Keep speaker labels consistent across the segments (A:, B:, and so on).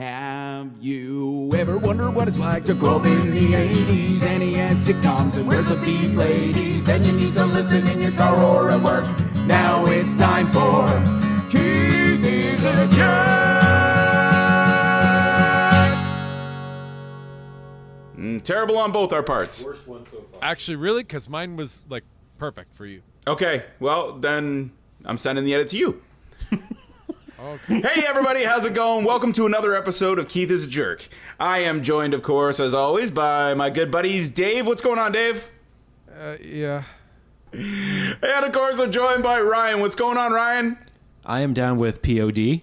A: Have you ever wondered what it's like to grow up in the 80s? NES sitcoms and where's the beef ladies? Then you need to listen in your car or at work. Now it's time for Keith is a Jerk. Terrible on both our parts.
B: Worst one so far.
C: Actually, really? Because mine was, like, perfect for you.
A: Okay, well, then I'm sending the edit to you.
C: Okay.
A: Hey everybody, how's it going? Welcome to another episode of Keith is a Jerk. I am joined, of course, as always, by my good buddies, Dave. What's going on, Dave?
C: Yeah.
A: And of course, I'm joined by Ryan. What's going on, Ryan?
B: I am down with POD.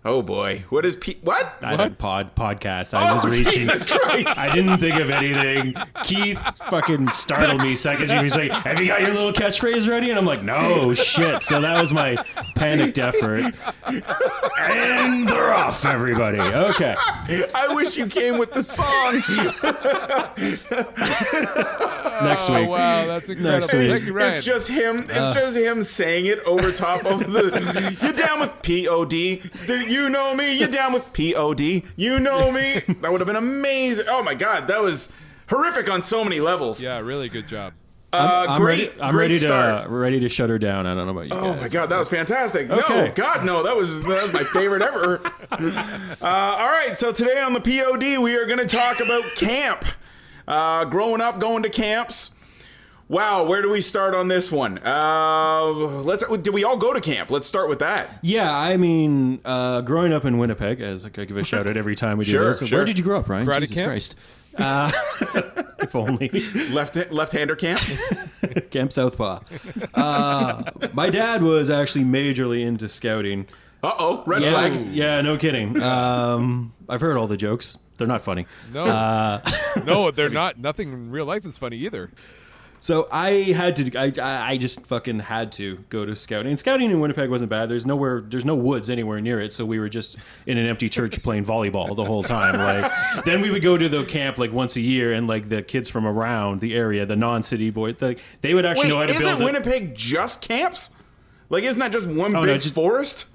A: Oh boy, what is what?
B: I had podcast. I was reaching.
A: Jesus Christ!
B: I didn't think of anything. Keith fucking startled me seconds. He was like, "Have you got your little catchphrase ready?" And I'm like, "No shit." So that was my panicked effort. And they're off, everybody. Okay.
A: I wish you came with the song.
B: Next week.
C: Wow, that's incredible.
B: Next week.
C: Thank you, Ryan.
A: It's just him. It's just him saying it over top of the. You down with POD? Do you know me? You down with POD? You know me? That would have been amazing. Oh my God, that was horrific on so many levels.
C: Yeah, really good job.
B: I'm
A: great.
B: ready.
A: Great start.
B: Ready to shut her down. I don't know about you guys.
A: Oh my God, that was fantastic.
B: Okay.
A: No, God, no, that was my favorite ever. All right, so today on the POD, we are going to talk about camp. Growing up, going to camps. Wow, where do we start on this one? Did we all go to camp? Let's start with that.
B: Yeah, I mean, growing up in Winnipeg, as I give a shout out every time we do
A: Sure,
B: this.
A: sure.
B: Where did you grow up, Ryan?
C: Karate
B: Jesus
C: camp?
B: Christ. If only.
A: Left-hander camp?
B: Camp Southpaw. My dad was actually majorly into scouting.
A: Uh-oh, red flag.
B: Yeah, no kidding. I've heard all the jokes. They're not funny.
C: No. No, they're not. Nothing in real life is funny either.
B: So I had to. I just fucking had to go to scouting. And scouting in Winnipeg wasn't bad. There's no woods anywhere near it. So we were just in an empty church playing volleyball the whole time. Like, then we would go to the camp like once a year, and like the kids from around the area, the non-city boys, they would actually know how to build.
A: Isn't Winnipeg just camps? Like, isn't that just one big
B: just
A: forest?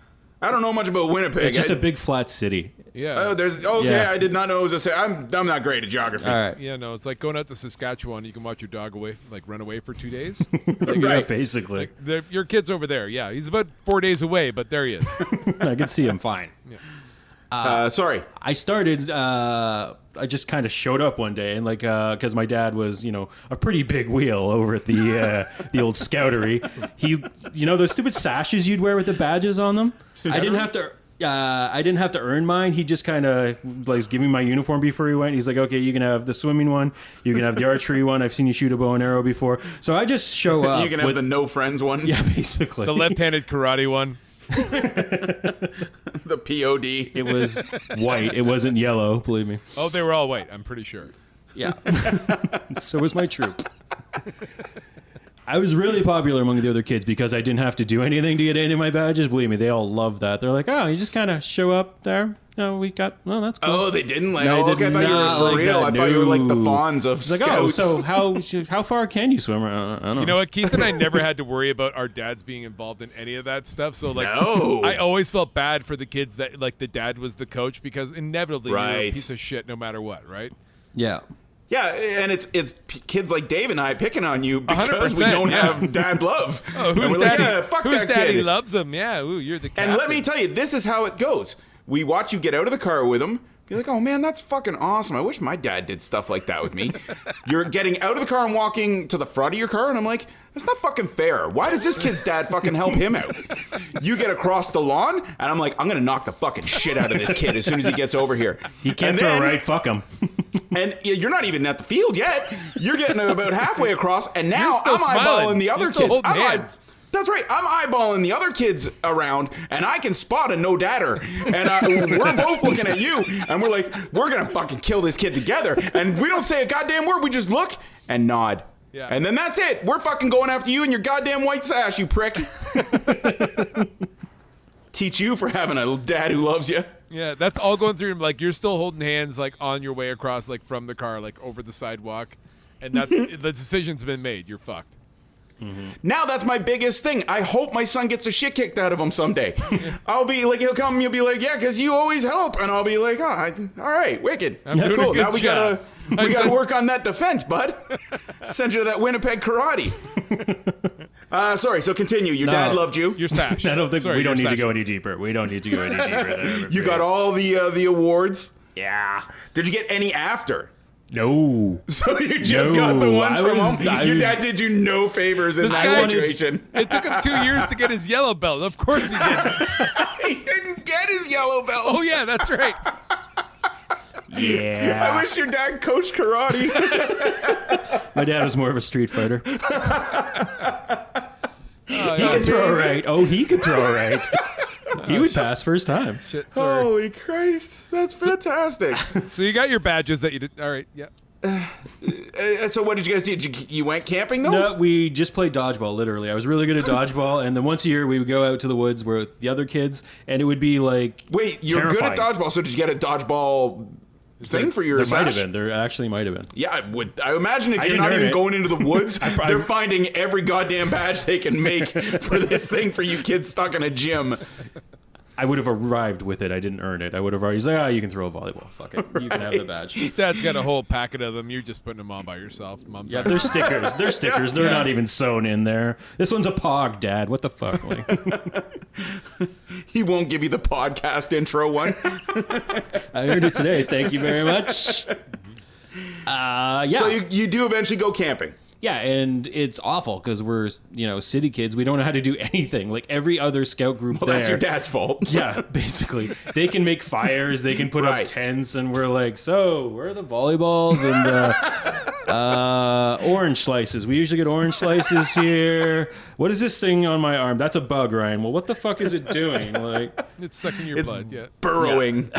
A: I don't know much about Winnipeg.
B: It's just a big flat city.
C: Yeah.
A: Oh, there's okay.
B: Yeah.
A: I did not know it was a city. I'm not great at geography.
B: All right.
C: Yeah, no, it's like going out to Saskatchewan. You can watch your dog run away for 2 days.
B: Right, basically.
C: Your kid's over there. Yeah, he's about 4 days away, but there he is.
B: I could see him fine.
A: Sorry.
B: I started. I just kind of showed up one day, and like, because my dad was, a pretty big wheel over at the old scoutery. He, those stupid sashes you'd wear with the badges on them. I didn't have to. I didn't have to earn mine. He just kind of was giving me my uniform before he went. He's like, okay, you can have the swimming one. You can have the archery one. I've seen you shoot a bow and arrow before. So I just show up.
A: You can have the no friends one.
B: Yeah, basically.
C: The left-handed karate one.
A: The POD.
B: It was white. It wasn't yellow, believe me.
C: Oh, they were all white. I'm pretty sure.
B: Yeah. So was my troop. I was really popular among the other kids because I didn't have to do anything to get any of my badges. Believe me, they all loved that. They're like, oh, you just kind of show up there. Oh, that's cool.
A: Oh, they didn't like.
B: No,
A: Oh,
B: they
A: okay, I
B: did
A: thought you
B: not
A: were for
B: like
A: real.
B: that.
A: I thought you were like the
B: No.
A: fawns of
B: It's like,
A: scouts.
B: oh, so how far can you swim? I don't know.
C: You know what? Keith and I never had to worry about our dads being involved in any of that stuff. So, like,
A: No.
C: I always felt bad for the kids that, like, the dad was the coach because inevitably you're a
A: Right.
C: piece of shit no matter what, right?
B: Yeah.
A: Yeah, and it's kids like Dave and I picking on you because we
C: 100%,
A: don't
C: yeah.
A: have dad love.
C: Oh,
A: And
C: who's
A: we're like,
C: daddy?
A: yeah, fuck
C: whose
A: that
C: daddy
A: kid.
C: loves him? Yeah, ooh, you're the captain.
A: And let me tell you, this is how it goes. We watch you get out of the car with him. Be like, oh man, that's fucking awesome. I wish my dad did stuff like that with me. You're getting out of the car and walking to the front of your car, and I'm like, that's not fucking fair. Why does this kid's dad fucking help him out? You get across the lawn, and I'm like, I'm gonna knock the fucking shit out of this kid as soon as he gets over here.
B: He can't throw right. Fuck him.
A: And you're not even at the field yet. You're getting about halfway across, and now
C: You're still
A: I'm
C: smiling.
A: eyeballing the other
C: You're still
A: kids.
C: holding hands.
A: That's right. I'm eyeballing the other kids around, and I can spot a no-dadder. And we're both looking at you, and we're like, we're going to fucking kill this kid together. And we don't say a goddamn word. We just look and nod.
C: Yeah.
A: And then that's it. We're fucking going after you and your goddamn white sash, you prick. Teach you for having a dad who loves you.
C: Yeah, that's all going through. Like, you're still holding hands, like, on your way across, like, from the car, like, over the sidewalk. And that's the decision's been made. You're fucked.
A: Now that's my biggest thing. I hope my son gets the shit kicked out of him someday. I'll be like, he'll come and you'll be like, yeah, because you always help. And I'll be like, all right, wicked.
C: I'm doing a
A: Cool.
C: good
A: Now we
C: job.
A: gotta work on that defense, bud. Send you to that Winnipeg karate. Sorry, so continue. Your dad loved you.
C: Your sash.
B: I don't think
C: Sorry,
B: we don't
C: your
B: need to
C: sash.
B: go any deeper. We don't need to go any deeper there.
A: You got all the awards.
B: Yeah.
A: Did you get any after?
B: No.
A: So you just
B: No,
A: got the ones
B: I
A: from
B: was-
A: home.
B: I
A: Your
B: was-
A: dad did you no favors in
C: This
A: that
C: guy-
A: situation.
C: It took him 2 years to get his yellow belt. Of course he did.
A: He didn't get his yellow belt.
C: Oh yeah, that's right.
B: Yeah.
A: I wish your dad coached karate.
B: My dad was more of a street fighter. He
C: yeah.
B: could throw right. Oh, he could throw right. He would pass first time.
C: Shit. Sorry.
A: Holy Christ, that's fantastic.
C: So you got your badges that you did. All right. Yeah.
A: So what did you guys do? You went camping though?
B: No, we just played dodgeball, literally. I was really good at dodgeball, and then once a year we would go out to the woods with the other kids, and it would be like
A: Wait, you're
B: terrifying.
A: good at dodgeball, so did you get a dodgeball thing for your
B: There might
A: sash?
B: have been. There actually might have been.
A: Yeah, I would. I imagine if you're
B: didn't
A: not
B: earn
A: even
B: it.
A: going into the woods,
B: I-
A: they're finding every goddamn badge they can make for this thing for you kids stuck in a gym.
B: I would have arrived with it. I didn't earn it. I would have already said, you can throw a volleyball. Fuck it. You can have the badge.
C: Dad's got a whole packet of them. You're just putting them on by yourself. Mom's
B: Yeah,
C: like,
B: they're stickers. They're stickers. They're not even sewn in there. This one's a pog, Dad. What the fuck? Like,
A: He won't give you the podcast intro one.
B: I earned it today. Thank you very much. Yeah.
A: So you do eventually go camping.
B: Yeah, and it's awful because we're, city kids. We don't know how to do anything. Like every other scout group
A: Well,
B: there.
A: that's your dad's fault.
B: Yeah, basically. They can make fires, they can put
A: Right.
B: up tents, and we're like, so, where are the volleyballs and orange slices? We usually get orange slices here. What is this thing on my arm? That's a bug, Ryan. Well, what the fuck is it doing? Like,
C: it's sucking your
A: It's
C: blood. Yeah.
A: burrowing.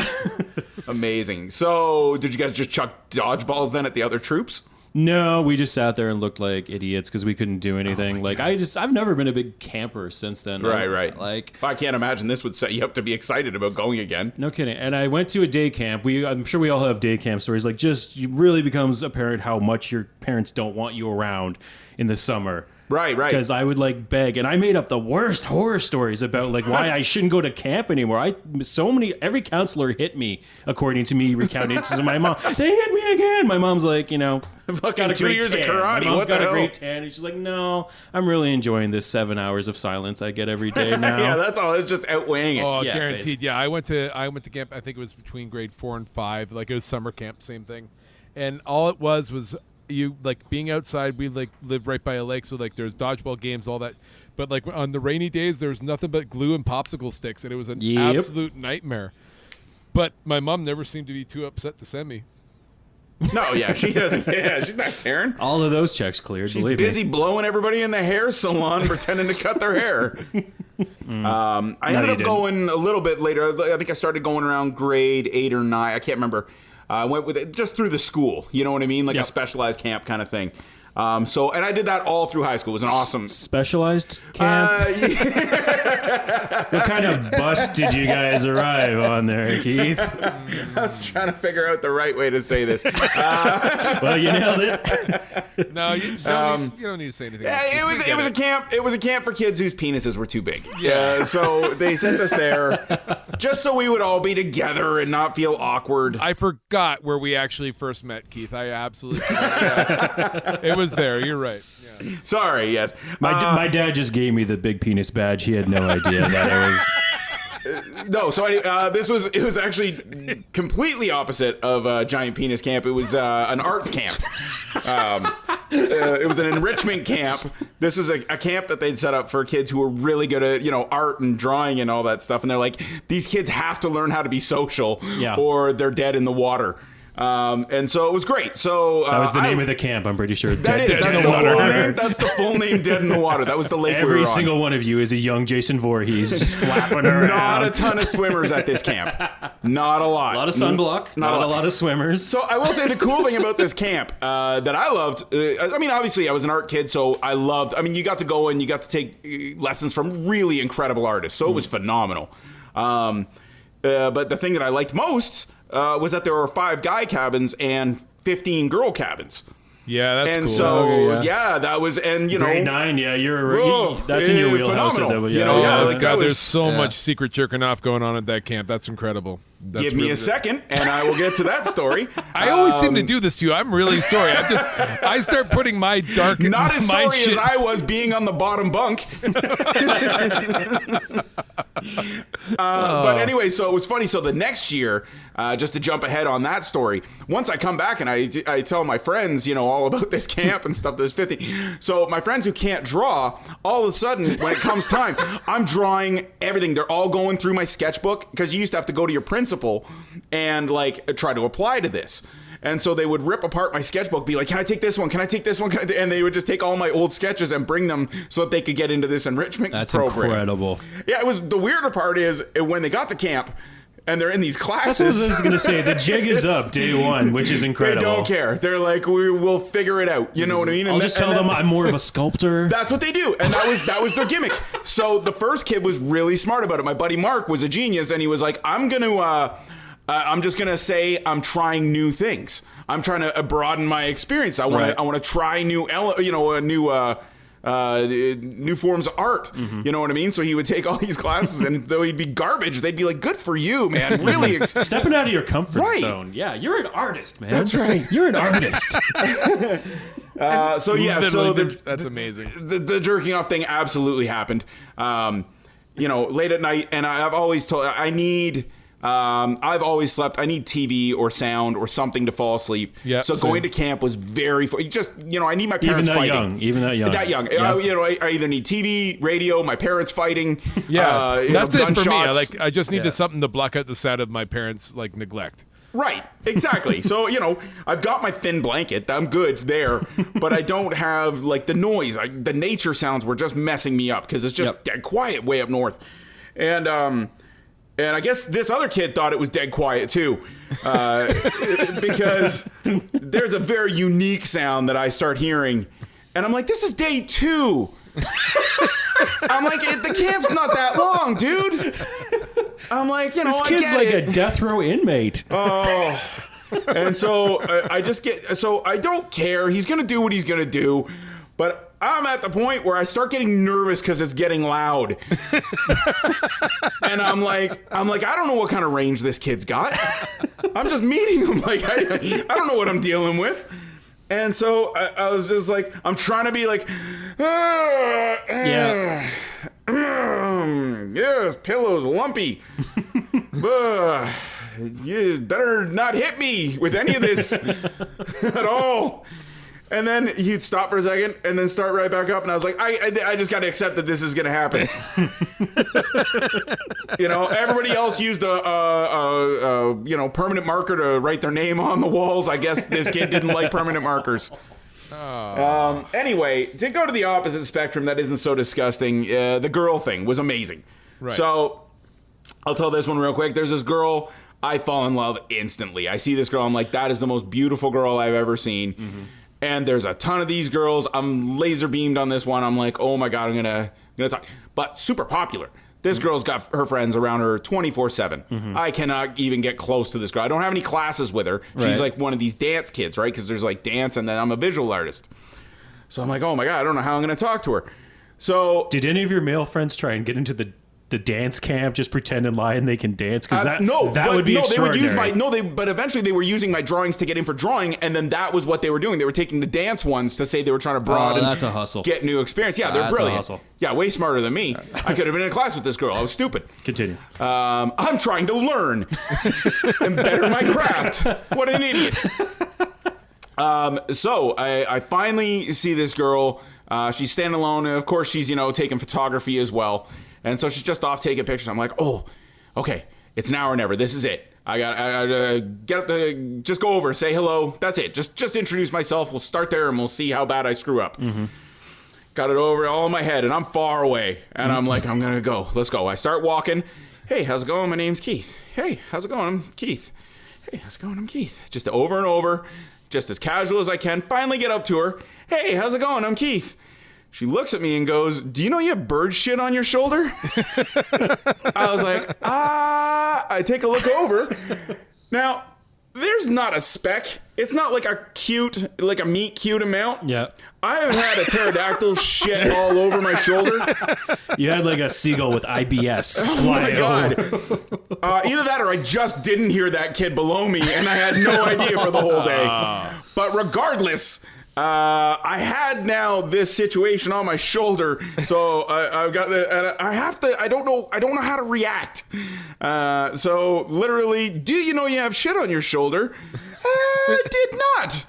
A: Amazing. So did you guys just chuck dodgeballs then at the other troops?
B: no, we just sat there and looked like idiots because we couldn't do anything. I've never been a big camper since then.
A: Right.
B: Like,
A: I can't imagine this would set you up to be excited about going again.
B: no kidding. And I went to a day camp. I'm sure we all have day camp stories. Like, just it really becomes apparent how much your parents don't want you around in the summer.
A: Right.
B: Because I would like beg, and I made up the worst horror stories about like why I shouldn't go to camp anymore. Every counselor hit me, according to me recounting it to my mom. They hit me again. My mom's like,
A: Fucking
B: got a
A: 2
B: great
A: years of
B: tan.
A: karate.
B: My mom's
A: What the
B: got a
A: hell?
B: great tan, and she's like, no, I'm really enjoying this 7 hours of silence I get every day now.
A: Yeah, that's all. It's just outweighing it.
C: Oh,
B: Yeah,
C: guaranteed. Yeah, I went to camp. I think it was between grade 4 and 5. Like it was summer camp, same thing. And all it was you like being outside. We like live right by a lake, so like there's dodgeball games, all that. But like on the rainy days, there was nothing but glue and popsicle sticks, and it was an
B: Yep.
C: absolute nightmare. But my mom never seemed to be too upset to send me.
A: No, yeah, she doesn't. Yeah, she's not caring.
B: All of those checks cleared.
A: She's
B: believe
A: busy
B: me.
A: blowing everybody in the hair salon pretending to cut their hair. I ended
B: you
A: up
B: didn't.
A: going a little bit later. I think I started going around grade 8 or 9. I can't remember. I went with it just through the school. You know what I mean? Like a
B: Yep.
A: specialized camp kind of thing. And I did that all through high school. It was an awesome.
B: Specialized camp. What kind of bus did you guys arrive on there, Keith?
A: I was trying to figure out the right way to say this.
B: Well, you nailed it.
C: No, you don't need to say anything. else.
A: Yeah,
C: We
A: it
C: get
A: was a camp. It was a camp for kids whose penises were too big.
C: Yeah.
A: So they sent us there just so we would all be together and not feel awkward.
C: I forgot where we actually first met, Keith. I absolutely forgot. Yeah. It was there. You're right. Yeah.
A: Sorry. Yes.
B: My dad just gave me the big penis badge. He had no idea that I was.
A: No. So anyway, it was actually completely opposite of giant penis camp. It was an arts camp. It was an enrichment camp. This is a camp that they'd set up for kids who were really good at, art and drawing and all that stuff. And they're like, these kids have to learn how to be social
B: Yeah.
A: or they're dead in the water. And so it was great. So
B: That was the name of the camp. I'm pretty sure.
A: That is.
B: Dead
A: That's
B: in
A: the
B: the
A: full
B: water.
A: name. That's the full name. Dead in the water. That was the lake we were
B: Every
A: on.
B: single one of you is a young Jason Voorhees just flapping around.
A: Not a ton of swimmers at this camp. Not a lot.
B: A lot of sunblock. Not a lot of swimmers.
A: So I will say the cool thing about this camp that I loved, obviously I was an art kid, so I loved, you got to go and you got to take lessons from really incredible artists. So it was phenomenal. But the thing that I liked most was that there were 5 guy cabins and 15 girl cabins.
C: Yeah, that's
A: and
C: cool.
A: so
B: Okay,
A: yeah, that was, and you know,
B: Grade 9, yeah,
A: Whoa,
B: that's in your wheelhouse.
A: phenomenal.
B: Yeah,
A: You know,
C: Oh
A: yeah,
C: my
A: like,
C: God,
A: that was-
C: there's so much secret jerking off going on at that camp. That's incredible. That's
A: give me
C: really
A: a
C: good.
A: second, and I will get to that story.
C: I always seem to do this to you. I'm really sorry. I start putting my dark,
A: Not as
C: my
A: sorry
C: shit.
A: as I was being on the bottom bunk. But anyway, so it was funny. So the next year, just to jump ahead on that story, once I come back and I tell my friends, you know, all about this camp and stuff, there's 50. So my friends who can't draw, all of a sudden, when it comes time, I'm drawing everything. They're all going through my sketchbook, because you used to have to go to your principal and like try to apply to this. And so they would rip apart my sketchbook, be like, can I take this one? Can I take this one? And they would just take all my old sketches and bring them so that they could get into this enrichment
B: That's
A: program.
B: incredible.
A: Yeah, it was, the weirder part is when they got to camp and they're in these
B: That's what I
A: classes.
B: was going to say. The jig is up day one, which is
A: They
B: incredible.
A: don't care. They're like, we'll figure it out. You know what I mean?
B: I'll
A: And
B: just
A: then-
B: tell
A: and
B: them
A: then-
B: I'm more of a sculptor.
A: that's what they do, and that was their gimmick. So the first kid was really smart about it. My buddy Mark was a genius, and he was like, I'm just gonna say I'm trying new things. I'm trying to broaden my experience. I want
B: Right.
A: to try new new forms of art.
B: Mm-hmm.
A: You know what I mean? So he would take all these classes, and though he'd be garbage, they'd be like, "Good for you, man! Really."
B: Stepping out of your comfort
A: Right.
B: zone. Yeah, you're an artist, man.
A: That's right.
B: You're an artist.
A: So yeah, so
C: Literally, that's amazing.
A: the jerking off thing absolutely happened. You know, late at night, and I've always told I've always slept. I need TV or sound or something to fall asleep.
C: Yeah,
A: So
C: same.
A: going to camp was very. Just I need my
B: Even
A: parents
B: that
A: fighting.
B: young. Even that young.
A: That young.
B: Yeah.
A: I either need TV, radio, my parents fighting.
C: Yeah, that's it for me.
A: gunshots.
C: I just need
B: Yeah.
C: something to block out the sound of my parents' like neglect.
A: Right, exactly. So, I've got my thin blanket. I'm good there, but I don't have like the noise. The nature sounds were just messing me up because it's just
B: Yep.
A: dead quiet way up north. And I guess this other kid thought it was dead quiet too, because there's a very unique sound that I start hearing, and I'm like, this is day 2. I'm like, the camp's not that long, dude. I'm like,
B: This
A: I
B: kid's
A: get
B: like
A: it.
B: a death row inmate.
A: And so I just get, so I don't care. He's going to do what he's going to do. But I'm at the point where I start getting nervous because it's getting loud. And I'm like, I don't know what kind of range this kid's got. I'm just meeting him. Like, I don't know what I'm dealing with. And so I was just like, I'm trying to be like,
B: Yeah.
A: Yes, pillow's lumpy. You better not hit me with any of this at all. And then he'd stop for a second and then start right back up. And I was like, I just got to accept that this is going to happen. Everybody else used a permanent marker to write their name on the walls. I guess this kid didn't like permanent markers. Anyway, to go to the opposite spectrum that isn't so disgusting, the girl thing was amazing.
C: Right.
A: So I'll tell this one real quick. There's this girl, I fall in love instantly. I see this girl, I'm like, that is the most beautiful girl I've ever seen. Mm-hmm. And there's a ton of these girls. I'm laser beamed on this one. I'm like, oh my God, I'm gonna talk. But super popular. This girl's got her friends around her 24/7. Mm-hmm. I cannot even get close to this girl. I don't have any classes with her. She's
B: Right.
A: like one of these dance kids, right? Because there's like dance, and then I'm a visual artist. So I'm like, oh my God, I don't know how I'm gonna talk to her. So
B: Did any of your male friends try and get into the dance camp, just pretend and lie and they can dance? Because that would be extraordinary.
A: But eventually they were using my drawings to get in for drawing, and then that was what they were doing. They were taking the dance ones to say they were trying to broaden.
B: that's a hustle.
A: Get new experience. Yeah, they're
B: That's a
A: brilliant.
B: hustle.
A: Yeah, way smarter than me. I could have been in a class with this girl. I was stupid.
B: Continue.
A: I'm trying to learn and better my craft. What an idiot. So I finally see this girl. She's standing alone, and of course she's taking photography as well. And so she's just off taking pictures. I'm like, oh, okay, it's now or never. This is it. I get up just go over, say hello. That's it. Just introduce myself. We'll start there, and we'll see how bad I screw up. Mm-hmm. Got it over all in my head, and I'm far away. And I'm like, I'm gonna go. Let's go. I start walking. Hey, how's it going? My name's Keith. Hey, how's it going? I'm Keith. Hey, how's it going? I'm Keith. Just over and over, just as casual as I can. Finally get up to her. Hey, how's it going? I'm Keith. She looks at me and goes, do you know you have bird shit on your shoulder? I was like, I take a look over. Now, there's not a speck. It's not like a meat cute amount.
B: Yeah.
A: I have had a pterodactyl shit all over my shoulder.
B: You had like a seagull with IBS
A: Oh my
B: flying
A: god!
B: over.
A: Either that or I just didn't hear that kid below me, and I had no idea for the whole day. But regardless, I had now this situation on my shoulder, so I've got the. And I have to. I don't know how to react. So literally, do you know you have shit on your shoulder? I did not.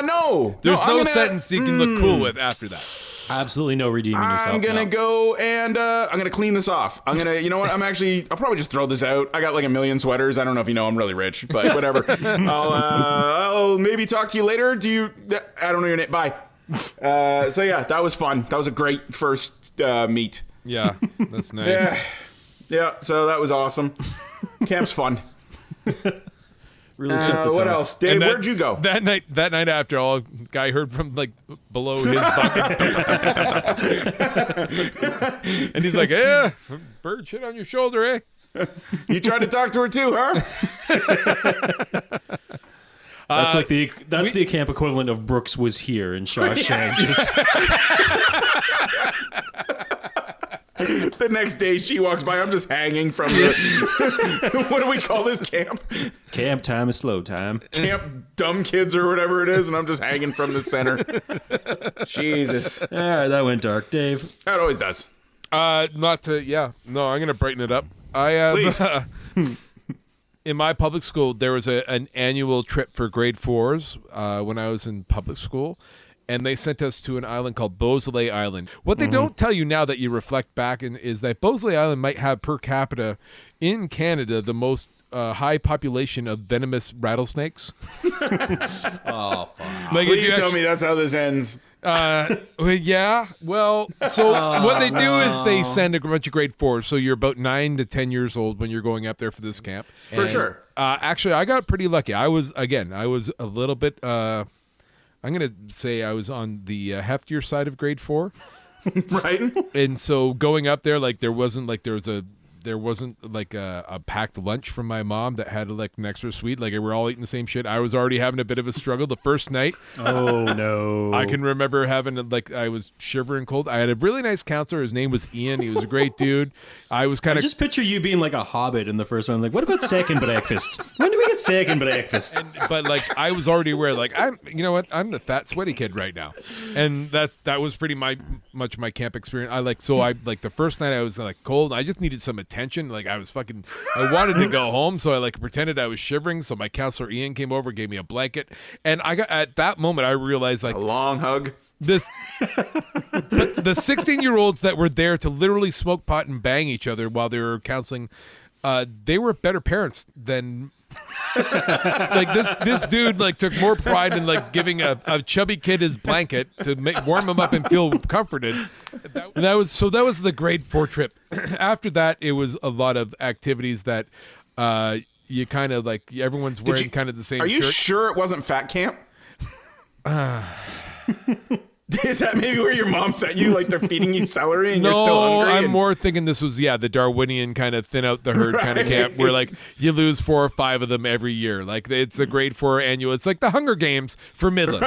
A: No.
C: There's
A: I'm
C: no
A: gonna-
C: sentence you can look cool with after that.
B: Absolutely no redeeming yourself.
A: I'm gonna
B: no.
A: go and I'm gonna clean this off. You know what? I'll probably just throw this out. I got like a million sweaters. I don't know if you know I'm really rich, but whatever. I'll maybe talk to you later. I don't know your name. Bye. So yeah, that was fun. That was a great first meet.
C: Yeah, that's nice.
A: Yeah. So that was awesome. Camp's fun.
B: Really set the
A: What
B: tone.
A: else, Dave?
C: And
A: Where'd you go?
C: That night after, all guy heard from like below his bunk, and he's like, "Yeah, bird shit on your shoulder, eh?"
A: You tried to talk to her too, huh?
B: That's like the camp equivalent of Brooks was here in Shawshank. Just
A: The next day she walks by, I'm just hanging from the. What do we call this camp?
B: camp time is slow time.
A: Camp Dumb Kids or whatever it is, and I'm just hanging from the center. Jesus.
B: All right, that went dark, Dave.
A: That always does.
C: Not to, yeah. No, I'm gonna brighten it up. I
A: Please.
C: in my public school, there was an annual trip for grade 4s when I was in public school, and they sent us to an island called Beausoleil Island. What they don't tell you now that you reflect back is that Beausoleil Island might have per capita in Canada the most high population of venomous rattlesnakes.
B: Oh, fuck.
C: Like, if
A: Please
C: you
A: tell
C: actu-
A: me that's how this ends.
C: Well, yeah. Well, so what they do is they send a bunch of grade 4s. So you're about 9 to 10 years old when you're going up there for this camp.
A: For
C: And,
A: sure.
C: Actually, I got pretty lucky. I was a little bit. I'm gonna say I was on the heftier side of grade 4,
A: Right?
C: and so going up there, like there wasn't like a packed lunch from my mom that had like an extra sweet. Like we're all eating the same shit. I was already having a bit of a struggle the first night.
B: Oh, no.
C: I can remember having I was shivering cold. I had a really nice counselor. His name was Ian. He was a great dude. I was kind of
B: Just picture you being like a hobbit in the first one. Like, what about second breakfast? When do we get second breakfast?
C: but like I was already aware, like you know what, I'm the fat sweaty kid right now, and that was pretty much my camp experience. I the first night I was like cold. I just needed some attention. Like I wanted to go home, so I like pretended I was shivering. So my counselor Ian came over, gave me a blanket, and at that moment I realized like
A: A long hug.
C: the 16-year-olds that were there to literally smoke pot and bang each other while they were counseling, they were better parents than like this dude like took more pride in like giving a chubby kid his blanket to warm him up and feel comforted. And that was the grade 4 trip. After that, it was a lot of activities that you kind of like everyone's wearing kind of the same
A: Are you
C: shirt.
A: sure it wasn't fat camp? Is that maybe where your mom sent you? Like they're feeding you celery and you're still
C: No,
A: hungry?
C: I'm
A: and-
C: more thinking this was the Darwinian kind of thin out the herd kind of
A: Right.
C: camp where like you lose 4 or 5 of them every year. Like it's the grade 4 annual. It's like the Hunger Games for Midland,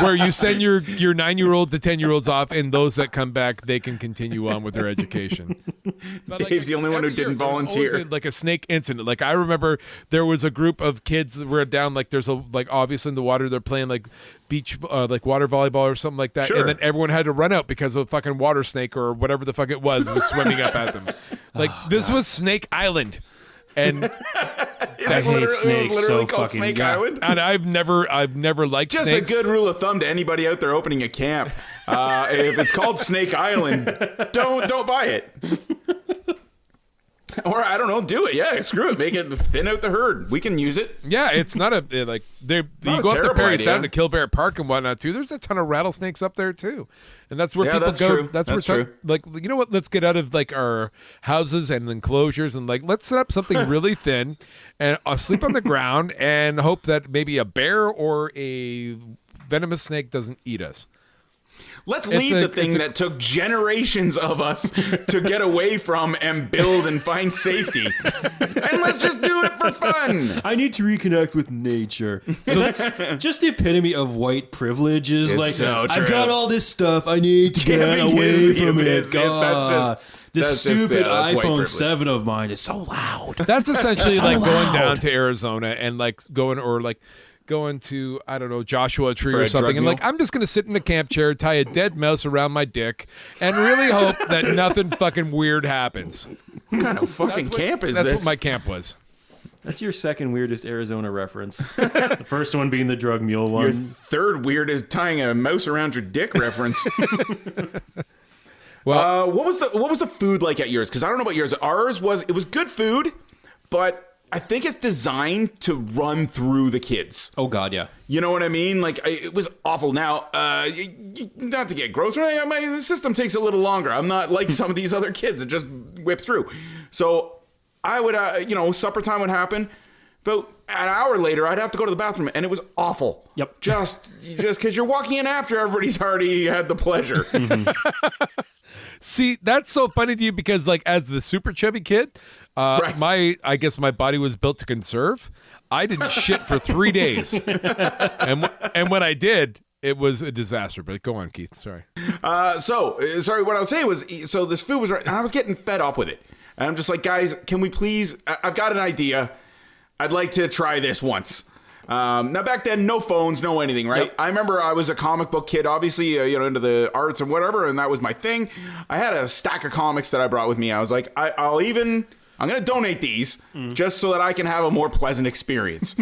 C: where you send your 9-year-old to 10-year-olds off, and those that come back they can continue on with their education. But,
A: Dave's the only one who
C: every year,
A: didn't
C: there's always
A: volunteer.
C: like a snake incident. Like I remember there was a group of kids that were down like there's a like obviously in the water they're playing like beach like water volleyball or something like that,
A: Sure.
C: and then everyone had to run out because a fucking water snake or whatever the fuck it was swimming up at them. Like this was Snake Island, and
A: Is
B: I
A: it
B: hate
A: literally,
B: snakes
A: it was literally
B: so
A: called
B: fucking-
A: Snake
B: yeah.
A: Island?
C: I've never liked
A: Just
C: snakes.
A: a good rule of thumb to anybody out there opening a camp. If it's called Snake Island, don't buy it. Or I don't know, do it. Yeah, screw it. Make it thin out the herd. We can use it.
C: Yeah, it's not a like you
A: Not a
C: go up to
A: terrible
C: Parry
A: idea.
C: Sound to Kilbear Park and whatnot too. There's a ton of rattlesnakes up there too, and that's where
A: Yeah,
C: people
A: that's
C: go.
A: true.
C: That's
A: That's
C: where
A: true.
C: like you know what? Let's get out of like our houses and enclosures and like let's set up something really thin and sleep on the ground and hope that maybe a bear or a venomous snake doesn't eat us.
A: Let's leave the thing that took generations of us to get away from and build and find safety. And let's just do it for fun.
B: I need to reconnect with nature. So that's just the epitome of white privilege. Is
A: It's
B: like,
A: so
B: I've
A: true.
B: got all this stuff. I need to get
A: Camping
B: away
A: is the
B: from it.
A: epitome.
B: God. This
A: That's just-
B: stupid
A: that's white
B: iPhone
A: privilege.
B: 7 of mine is so loud.
C: That's essentially
B: So
C: like going
B: loud.
C: down to Arizona and like going to, I don't know, Joshua Tree
A: For
C: or
A: a
C: something,
A: drug
C: and like
A: mule?
C: I'm just gonna sit in the camp chair, tie a dead mouse around my dick, and really hope that nothing fucking weird happens.
A: What kind of fucking camp is
C: That's
A: this?
C: what my camp was.
B: That's your second weirdest Arizona reference. The first one being the drug mule one.
A: Your third weird is tying a mouse around your dick reference.
C: Well,
A: what was the food like at yours? Because I don't know about yours. Ours was good food, but I think it's designed to run through the kids.
B: Oh God, yeah.
A: You know what I mean? Like it was awful. Now, not to get gross or anything, my system takes a little longer. I'm not like some of these other kids that just whip through. So I would, supper time would happen. But an hour later, I'd have to go to the bathroom, and it was awful.
B: Yep.
A: Just because you're walking in after everybody's already had the pleasure.
C: see, that's so funny to you because like as the super chubby kid,
A: Right.
C: I guess my body was built to conserve. I didn't shit for 3 days, and when I did, it was a disaster. But go on, Keith. Sorry.
A: Sorry, what I was saying was, so this food was right, and I was getting fed up with it. And I'm just like, guys, can we please? I've got an idea. I'd like to try this once. Now back then, no phones, no anything, right?
B: Yep.
A: I remember I was a comic book kid, obviously, into the arts and whatever, and that was my thing. I had a stack of comics that I brought with me. I was like, I'm going to donate these just so that I can have a more pleasant experience.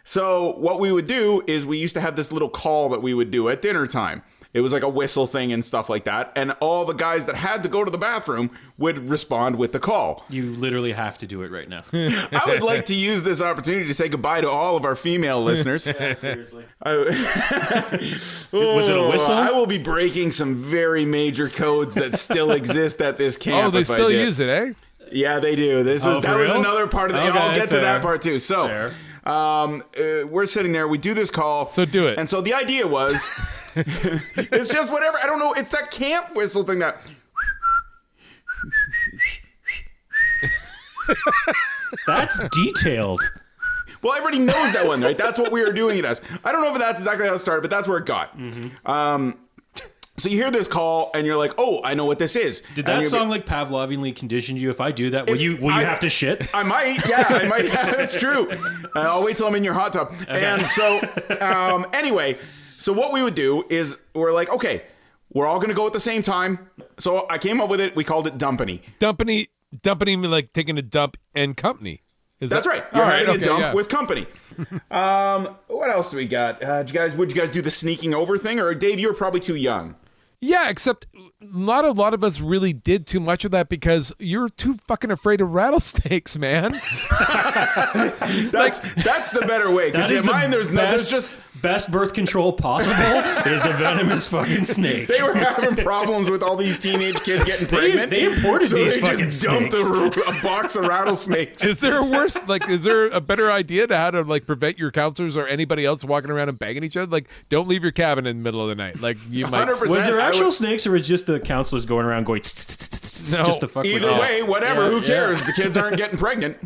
A: So what we would do is we used to have this little call that we would do at dinner time. It was like a whistle thing and stuff like that. And all the guys that had to go to the bathroom would respond with the call.
B: You literally have to do it right now.
A: I would like to use this opportunity to say goodbye to all of our female listeners.
B: Seriously.
A: Was
B: it a whistle?
A: I will be breaking some very major codes that still exist at this camp.
C: Oh, they
A: if I
C: still
A: did.
C: use it, eh?
A: Yeah, they do. That
B: for
A: was
B: real?
A: another part of the.
B: Okay,
A: I'll get to
B: fair.
A: that part too. So,
B: Fair.
A: we're sitting there. We do this call.
C: So do it.
A: And so the idea was, it's just whatever. I don't know. It's that camp whistle thing that.
B: That's detailed.
A: Well, everybody knows that one, right? That's what we were doing it as. I don't know if that's exactly how it started, but that's where it got. So you hear this call, and you're like, "Oh, I know what this is."
B: Did
A: And
B: that
A: you're
B: song like Pavlovianly condition you? If I do that, will you have to shit?
A: I might, yeah, I might have. It's true. I'll wait till I'm in your hot tub. And so, anyway, so what we would do is we're like, okay, we're all gonna go at the same time. So I came up with it. We called it Dumpany.
C: Dumping like taking a dump and company.
A: That's right.
C: All
A: You're
C: right.
A: having
C: Okay,
A: a dump
C: yeah.
A: with company. What else do we got? Would you guys do the sneaking over thing, or Dave? You were probably too young.
C: Yeah, except not a lot of us really did too much of that because you're too fucking afraid of rattlesnakes, man.
A: That's the better way. Because
B: That
A: in
B: is the
A: mine, there's just
B: best birth control possible is a venomous fucking snake.
A: they were having problems with all these teenage kids getting pregnant.
B: they imported
A: so
B: these
A: they
B: fucking
A: just dumped
B: snakes.
A: a box of rattlesnakes.
C: Is there a worse, like, is there a better idea to how to, like, prevent your counselors or anybody else walking around and banging each other? Like, don't leave your cabin in the middle of the night. Like, you might.
A: 100%.
B: Was there
A: I
B: actual
A: would-
B: snakes, or was just the counselors going around going just to fuck with
A: Either
B: you?
A: way, whatever.
B: Yeah,
A: Who
B: yeah.
A: cares? The kids aren't getting pregnant.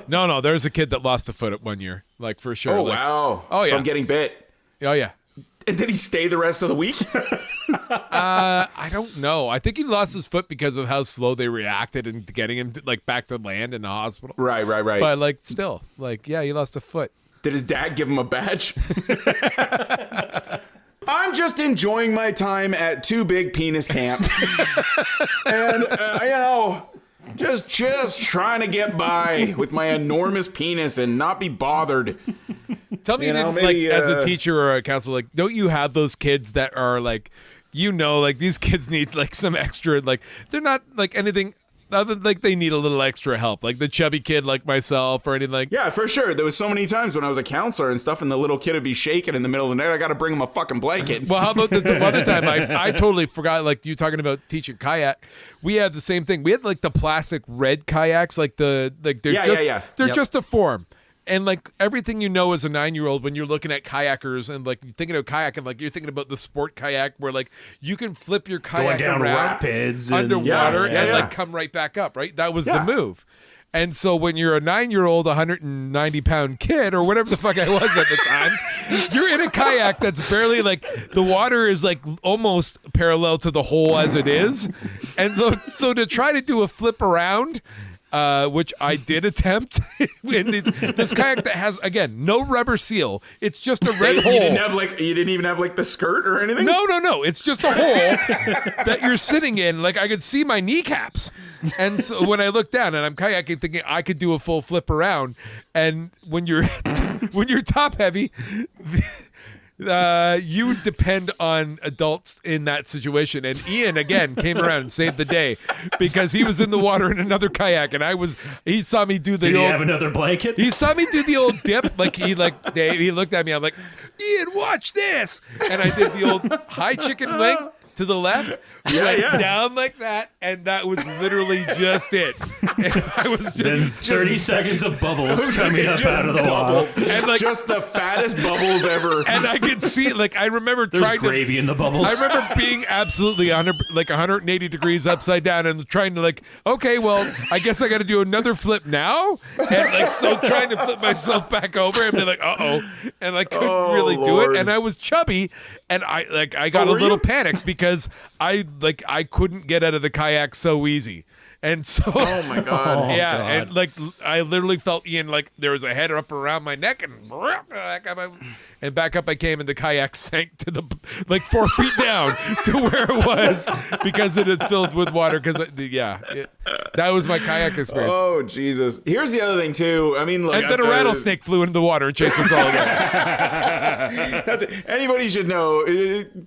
C: No, there's a kid that lost a foot at 1 year. Like, for sure.
A: Oh
C: Like,
A: wow!
C: Oh, yeah.
A: From getting bit.
C: Oh, yeah.
A: And did he stay the rest of the week?
C: I don't know. I think he lost his foot because of how slow they reacted and getting him to, like, back to land in the hospital.
A: right.
C: But, like, still, like, yeah, he lost a foot.
A: Did his dad give him a badge? I'm just enjoying my time at Two Big Penis Camp. And, just trying to get by with my enormous penis and not be bothered.
C: Tell me,
A: You know,
C: didn't,
A: maybe,
C: like, as a teacher or a counselor, like, don't you have those kids that are, like, like, these kids need, like, some extra, like, they're not, like, anything other than, like, they need a little extra help. Like, the chubby kid like myself or anything like.
A: Yeah, for sure. There was so many times when I was a counselor and stuff, and the little kid would be shaking in the middle of the night. I got to bring him a fucking blanket.
C: Well, how about the other time? I totally forgot, like, you talking about teaching kayak. We had the same thing. We had, like, the plastic red kayaks, like, they're
A: Yeah,
C: just,
A: yeah.
C: They're
B: Yep.
C: just a form. and like everything you know as a 9-year-old when you're looking at kayakers and like thinking of kayak and like you're thinking about the sport kayak where like you can flip your kayak
B: down
C: around
B: rapids and-
C: underwater
B: Yeah,
C: and
A: yeah.
C: like come right back up, right? That was
A: Yeah.
C: the move. And so when you're a 9-year-old 190-pound kid or whatever the fuck I was at the time, you're in a kayak that's barely like the water is like almost parallel to the hole as it is. And so to try to do a flip around, which I did attempt in this kayak that has, again, no rubber seal. It's just a red hole.
A: You didn't even have like the skirt or anything?
C: No. It's just a hole that you're sitting in. Like I could see my kneecaps. And so when I look down and I'm kayaking thinking I could do a full flip around. And when you're when you're top heavy, you depend on adults in that situation. And Ian again came around and saved the day because he was in the water in another kayak and he saw me do the
B: Did he
C: old
B: have another blanket?
C: he saw me do the old dip, he looked at me. I'm like, Ian, watch this, and I did the old high chicken wing to the left, went down like that, and that was literally just it. And I was just
B: Then 30 seconds of bubbles coming up out of the water.
A: Bubbles.
C: And, like-
A: just the fattest bubbles ever.
C: and I could see, like, I remember
B: There's
C: trying
B: gravy
C: to.
B: in the bubbles.
C: I remember being absolutely 180 degrees upside down and trying to like, okay, well, I guess I got to do another flip now, and like so trying to flip myself back over and be like, and I couldn't really do
A: Lord.
C: it, and I was chubby, and I got a
A: were
C: little
A: you?
C: panicked because I couldn't get out of the kayak so easy. And so,
A: Oh my God.
B: Oh,
C: yeah,
B: God.
C: and like I literally felt Ian like there was a head up around my neck and back up I came and the kayak sank to the like 4 feet down to where it was because it had filled with water. Because that was my kayak experience.
A: Oh Jesus! Here's the other thing too. I mean, like,
C: and then a rattlesnake flew into the water and chased us all away.
A: That's it. Anybody should know.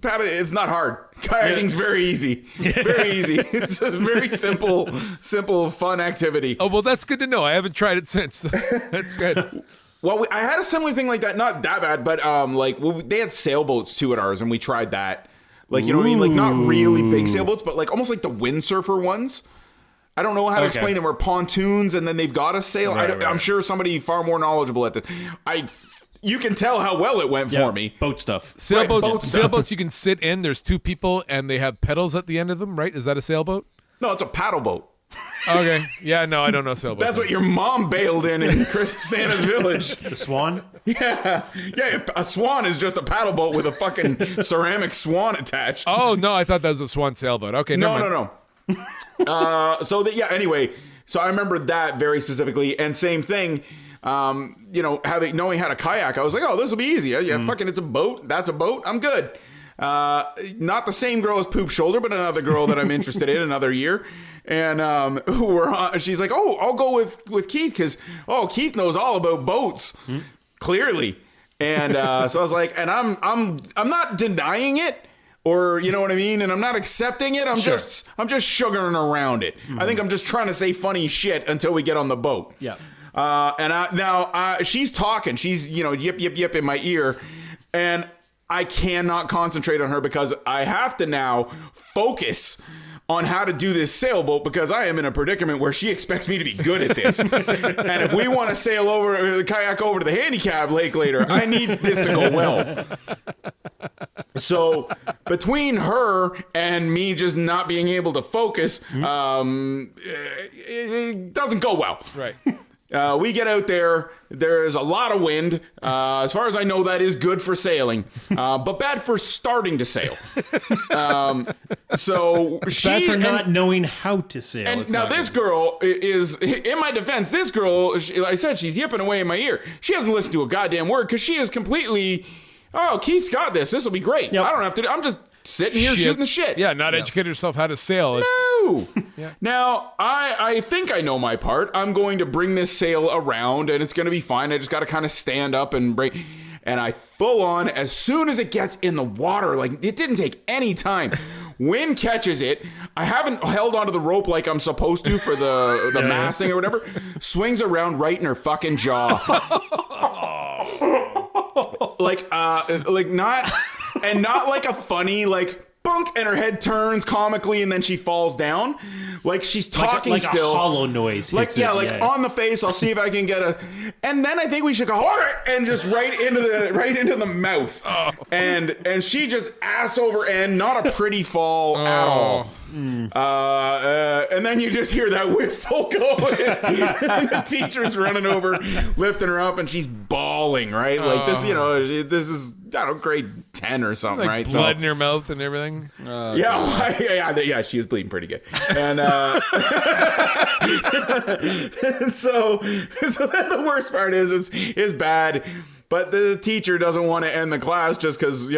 A: Pat, it's not hard. Kayaking's very easy. Very easy. It's a very simple, fun activity.
C: Oh well, that's good to know. I haven't tried it since. That's good.
A: Well, I had a similar thing like that. Not that bad, but they had sailboats too at ours, and we tried that. Like, you know what I mean? Like, not really big sailboats, but like almost like the windsurfer ones. I don't know how to explain them. Where pontoons, and then they've got a sail.
C: Right.
A: I'm sure somebody far more knowledgeable at this. You can tell how well it went for me.
B: Boat stuff.
C: Sailboats you can sit in. There's 2 people and they have pedals at the end of them, right? Is that a sailboat?
A: No, it's a paddle boat.
C: Okay. Yeah, no, I don't know sailboats.
A: That's what your mom bailed in Santa's Village.
B: The swan?
A: Yeah, a swan is just a paddle boat with a fucking ceramic swan attached.
C: Oh, no, I thought that was a swan sailboat. Okay,
A: No. Anyway, so I remember that very specifically, and same thing. Knowing how to kayak, I was like, oh, this will be easy. Yeah, fucking, it's a boat. That's a boat. I'm good. Not the same girl as Poop Shoulder, but another girl that I'm interested in another year. And she's like, oh, I'll go with Keith because Keith knows all about boats, clearly. And so I was like, and I'm not denying it. Or, you know what I mean? And I'm not accepting it. I'm just sugaring around it. I think I'm just trying to say funny shit until we get on the boat.
B: Yeah.
A: She's talking. She's, yip in my ear. And I cannot concentrate on her because I have to now focus on how to do this sailboat because I am in a predicament where she expects me to be good at this. And if we want to sail kayak over to the handicap lake later, I need this to go well. So between her and me just not being able to focus, it doesn't go well.
C: Right.
A: We get out there. There is a lot of wind. As far as I know, that is good for sailing, but bad for starting to sail. So
B: Bad for not knowing how to sail.
A: and
B: It's
A: now
B: not
A: this
B: good.
A: girl is, in my defense, this girl, I said she's yipping away in my ear. She hasn't listened to a goddamn word because she is completely, Keith's got this. This will be great.
B: Yep.
A: I don't have to. I'm just sitting here shooting the shit.
C: Yeah, not educate herself how to sail.
A: No. Now, I think I know my part. I'm going to bring this sail around and it's going to be fine. I just got to kind of stand up and break. And I full on, as soon as it gets in the water, like it didn't take any time. Wind catches it. I haven't held onto the rope like I'm supposed to for the masting or whatever. Swings around right in her fucking jaw. Not like a funny, like, bunk, and her head turns comically and then she falls down. like she's talking
B: like
A: still.
B: a hollow noise.
A: Like
B: hits
A: yeah,
B: it.
A: like on the face. I'll see if I can get a, and then I think we should go and just right into the mouth, and she just ass over end, not a pretty fall at all. And then you just hear that whistle going, and the teacher's running over, lifting her up, and she's bawling. Right, like this, this is grade 10 or something,
C: Like
A: right?
C: blood in her mouth and everything.
A: Yeah, she was bleeding pretty good, and and so then the worst part is it's bad, but the teacher doesn't want to end the class just because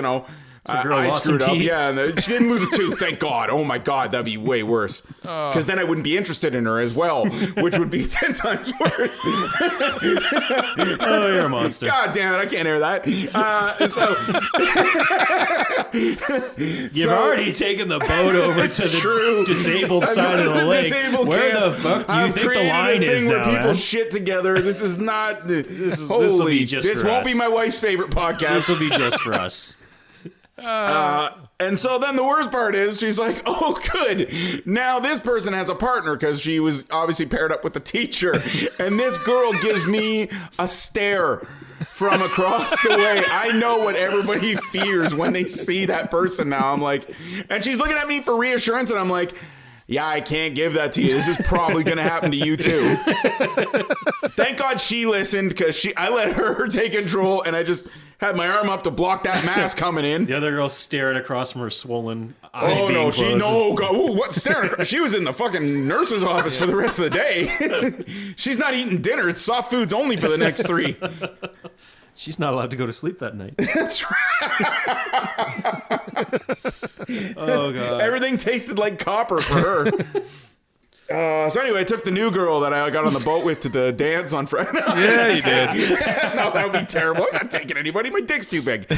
A: I screwed up. Yeah, and she didn't lose a tooth, thank God. Oh my God, that'd be way worse. Because then I wouldn't be interested in her as well, which would be 10 times worse.
B: Oh, you're a monster.
A: God damn it, I can't hear that.
B: You've already taken the boat over to the disabled side of the lake. Where the fuck do you think the line is now,
A: where people
B: man?
A: shit together. This is not.
B: This will be just
A: This
B: for
A: won't
B: us.
A: be my wife's favorite podcast.
B: This will be just for us.
A: And so then the worst part is she's like, oh, good. Now this person has a partner because she was obviously paired up with the teacher. And this girl gives me a stare from across the way. I know what everybody fears when they see that person now. I'm like, and she's looking at me for reassurance. And I'm like, yeah, I can't give that to you. This is probably going to happen to you too. Thank God she listened because I let her take control and I just had my arm up to block that mask coming in.
B: The other girl's staring across from her swollen eye.
A: Oh no,
B: being closed.
A: God, ooh, what staring across? She was in the fucking nurse's office for the rest of the day. She's not eating dinner. It's soft foods only for the next 3.
B: She's not allowed to go to sleep that night.
A: That's right.
B: Oh god.
A: Everything tasted like copper for her. So anyway, I took the new girl that I got on the boat with to the dance on Friday.
C: Yeah, you did.
A: No, that would be terrible. I'm not taking anybody. My dick's too big.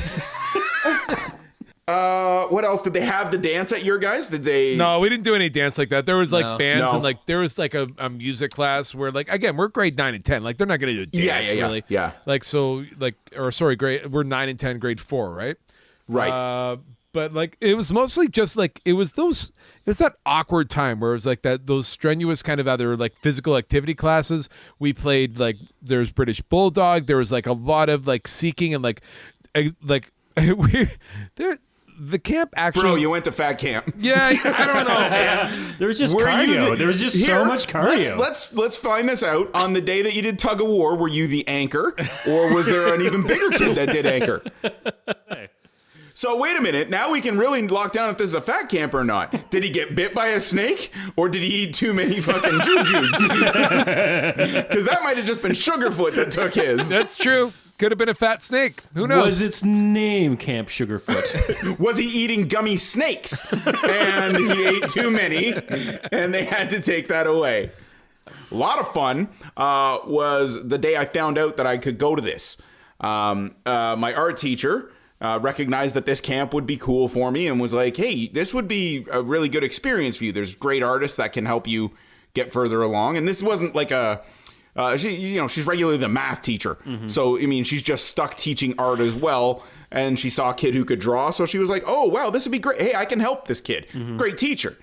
A: What else? Did they have the dance at your guys? Did they?
C: No, we didn't do any dance like that. There was like bands
A: No.
C: and like there was like a music class where like again we're grade 9 and 10. Like they're not gonna do dance really.
A: Yeah.
C: Like so like we're 9 and 10, grade 4, right?
A: Right.
C: But like it was mostly just like it was that awkward time where it was like those strenuous kind of either like physical activity classes. We played like there's British Bulldog. There was like a lot of like seeking and like the camp actually.
A: Bro, you went to fat camp.
C: Yeah, I don't know, man.
B: There was just
A: Were you
B: cardio.
A: the-
B: There was just
A: Here,
B: so much cardio.
A: Let's find this out. On the day that you did tug of war, were you the anchor, or was there an even bigger kid that did anchor? So wait a minute. Now we can really lock down if this is a fat camp or not. Did he get bit by a snake, or did he eat too many fucking jujubes? Because that might have just been Sugarfoot that took his.
C: That's true. Could have been a fat snake. Who knows?
B: Was its name Camp Sugarfoot?
A: Was he eating gummy snakes? And he ate too many, and they had to take that away. A lot of fun was the day I found out that I could go to this. My art teacher recognized that this camp would be cool for me and was like, hey, this would be a really good experience for you. There's great artists that can help you get further along. And this wasn't like she's regularly the math teacher. Mm-hmm. So, I mean, she's just stuck teaching art as well. And she saw a kid who could draw. So she was like, oh, wow, this would be great. Hey, I can help this kid. Mm-hmm. Great teacher.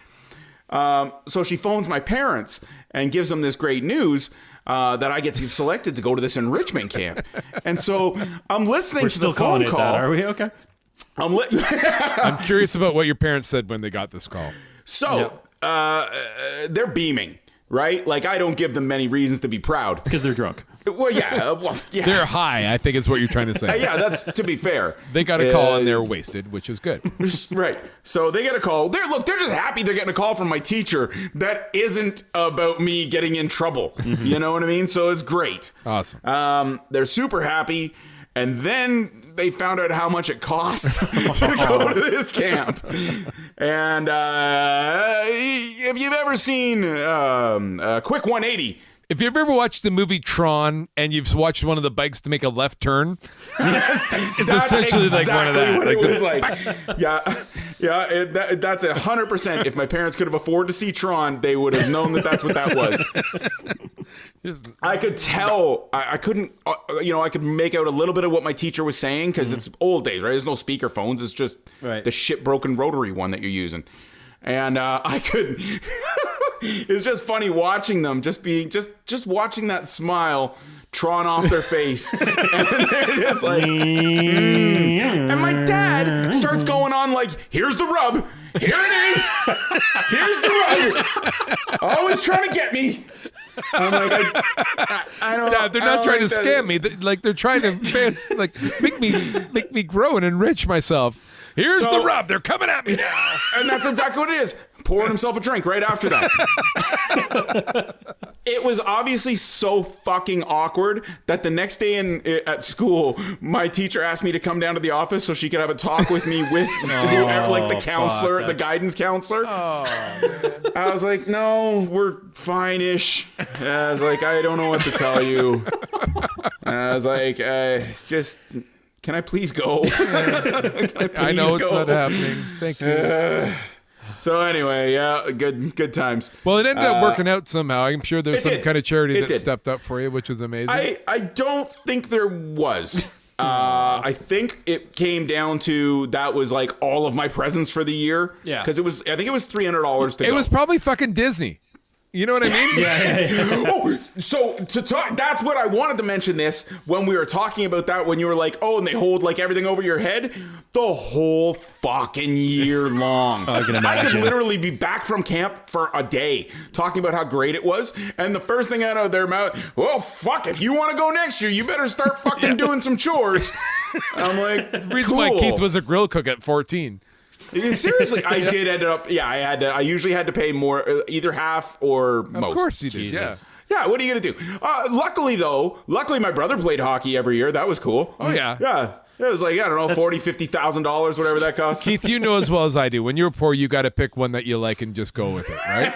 A: So she phones my parents and gives them this great news that I get selected to go to this enrichment camp. And so I'm listening
B: We're
A: to
B: still
A: the phone
B: calling it
A: call.
B: that, are we? Okay.
C: I'm curious about what your parents said when they got this call.
A: So they're beaming, right? Like, I don't give them many reasons to be proud.
B: Because they're drunk.
A: Well, yeah. Yeah.
C: They're high, I think is what you're trying to say.
A: Yeah, that's to be fair.
C: They got a call and they're wasted, which is good.
A: Right. So they get a call. They're just happy they're getting a call from my teacher that isn't about me getting in trouble.
B: Mm-hmm.
A: You know what I mean? So it's great.
C: Awesome.
A: They're super happy. And then they found out how much it costs to go to this camp. And if you've ever seen Quick 180,
C: If you've ever watched the movie Tron and you've watched one of the bikes to make a left turn, it's
A: that's
C: essentially like one of that.
A: what
C: Like
A: it was
C: the-
A: like. That's 100%. If my parents could have afforded to see Tron, they would have known that that's what that was. I could tell. I couldn't. I could make out a little bit of what my teacher was saying because it's old days, right? There's no speaker phones. It's just
B: Right.
A: the shit broken rotary one that you're using, and I could. it's just funny watching them just watching that smile drawn off their face. And they're just like, And my dad starts going on like, here's the rub. Here it is. Here's the rub. Always trying to get me. I'm like, I don't.
C: Dad, they're not trying to
A: that.
C: scam me. They're trying to make me grow and enrich myself. Here's
A: So-
C: the rub. They're coming at me now.
A: And that's exactly what it is. Pouring himself a drink right after that. It was obviously so fucking awkward that the next day at school, my teacher asked me to come down to the office so she could have a talk with me with whoever, like the counselor, the guidance counselor. Oh, man. I was like, no, we're fine-ish. I was like, I don't know what to tell you. And I was like, just... Can I please go?
C: I know it's not happening. Thank you.
A: So anyway, yeah, good times.
C: Well, it ended up working out somehow. I'm sure there's
A: It
C: some
A: did.
C: kind of charity
A: It
C: that
A: did.
C: stepped up for you, which is amazing.
A: I don't think there was. I think it came down to that was like all of my presents for the year.
B: Yeah.
A: Because I think it was $300 to go.
C: it was probably fucking Disney. You know what I mean?
B: Yeah.
A: Oh, so to talk, that's what I wanted to mention this when we were talking about that, when you were like, oh, and they hold like everything over your head the whole fucking year long.
B: I can
A: I
B: imagine.
A: could literally be back from camp for a day talking about how great it was. And the first thing out of their mouth, well, fuck, if you want to go next year, you better start fucking doing some chores. I'm like,
C: The reason why
A: cool.
C: Keith was a grill cook at 14.
A: Seriously, I did end up, I usually had to pay more, either half or most.
C: Of course you did.
B: Jesus.
A: Yeah, what are you gonna do? Luckily my brother played hockey every year. That was cool.
C: Oh, yeah.
A: Yeah. It was like, I don't know, $40,000-$50,000, whatever that cost.
C: Keith, you know as well as I do. When you're poor, you got to pick one that you like and just go with it, right?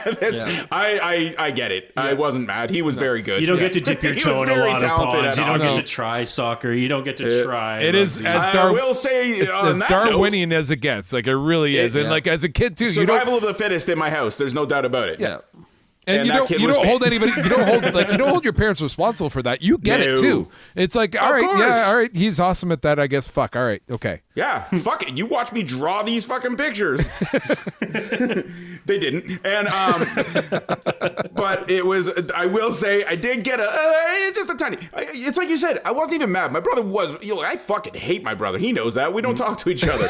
A: I get it. I wasn't mad. He was very good.
B: You don't get to dip your
A: He
B: toe
A: was
B: in a
A: very
B: lot of
A: talented
B: ponds.
A: at
B: You don't
A: hockey.
B: get to try soccer. You don't get to try.
C: It is
B: rugby.
C: as
A: I will say,
C: It's
A: on
C: as
A: that note,
C: Darwinian as it gets. Like, it really is. And, like, as a kid, too, you don't...
A: survival of the fittest in my house. There's no doubt about it.
C: Yeah.
A: And
C: And you
A: that
C: don't
A: kid
C: you
A: was
C: don't
A: fit.
C: hold anybody you don't hold your parents responsible for that. You get it
A: No.
C: too. It's like, all
A: Of
C: right,
A: course.
C: yeah, all right, he's awesome at that, I guess. Fuck, all right, okay.
A: Yeah, fuck it. You watch me draw these fucking pictures. They didn't. And but it was, I will say, I did get just a tiny, it's like you said, I wasn't even mad. My brother was, I fucking hate my brother. He knows that. We don't talk to each other.